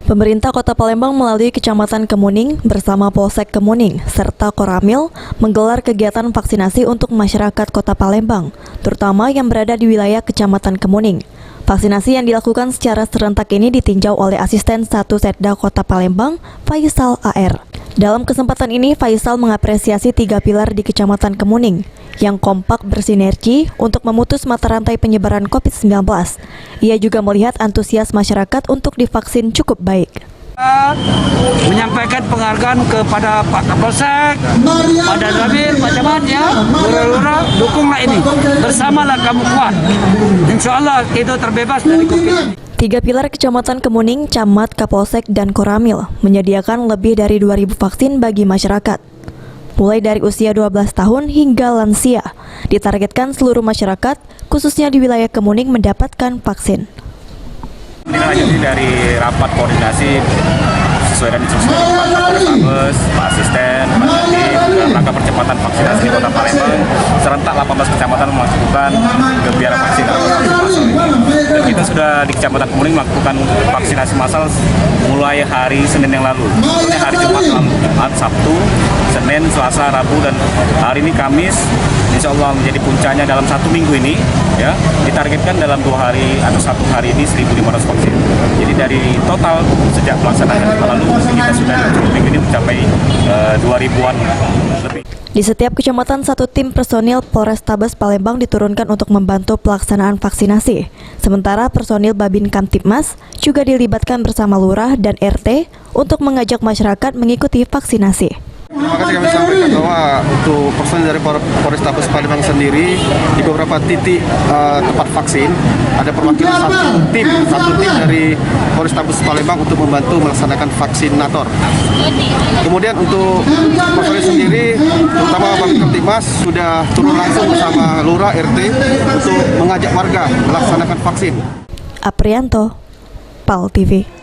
Pemerintah Kota Palembang melalui Kecamatan Kemuning bersama Polsek Kemuning serta Koramil menggelar kegiatan vaksinasi untuk masyarakat Kota Palembang, terutama yang berada di wilayah Kecamatan Kemuning. Vaksinasi yang dilakukan secara serentak ini ditinjau oleh Asisten 1 Setda Kota Palembang, Faisal AR. Dalam kesempatan ini, Faisal mengapresiasi 3 pilar di Kecamatan Kemuning yang kompak bersinergi untuk memutus mata rantai penyebaran COVID-19. Ia juga melihat antusias masyarakat untuk divaksin cukup baik. Menyampaikan penghargaan kepada Pak Kapolsek, Pak Danramil, Pak Camat ya, lurah-lurah, dukunglah ini, bersamalah kamu kuat. Insya Allah itu terbebas dari COVID. 3 pilar Kecamatan Kemuning, Camat, Kapolsek, dan Koramil menyediakan lebih dari 2.000 vaksin bagi masyarakat. Mulai dari usia 12 tahun hingga lansia, ditargetkan seluruh masyarakat, khususnya di wilayah Kemuning, mendapatkan vaksin. Ini dari rapat koordinasi sesuai dengan instruksi Pak Kapolres, Pak Asisten, Pak Dandim, dalam rangka percepatan vaksinasi di Kota Palembang, serentak 18 kecamatan melakukan kegiatan vaksinasi massal ini. Dan kita sudah di Kecamatan Kemuning melakukan vaksinasi massal mulai hari Senin yang lalu. Mulai hari Jumat, Sabtu, Senin, Selasa, Rabu, dan hari ini Kamis. Insya Allah menjadi puncaknya dalam 1 minggu ini, ya, ditargetkan dalam 2 hari atau 1 hari ini 1.500 vaksin. Jadi dari total sejak pelaksanaan lalu kita sudah di 1 minggu ini mencapai 2.000-an lebih. Di setiap kecamatan 1 tim personil Polrestabes Palembang diturunkan untuk membantu pelaksanaan vaksinasi. Sementara personil Babin Kamtibmas juga dilibatkan bersama lurah dan RT untuk mengajak masyarakat mengikuti vaksinasi. Terima kasih kami sampaikan bahwa untuk personil dari Polrestabes Palembang sendiri di beberapa titik tempat vaksin ada perwakilan satu tim dari Polrestabes Palembang untuk membantu melaksanakan vaksinator. Kemudian untuk personil sendiri, terutama Babin Kamtibmas sudah turun langsung bersama lurah RT untuk mengajak warga melaksanakan vaksin. Aprianto, PAL TV.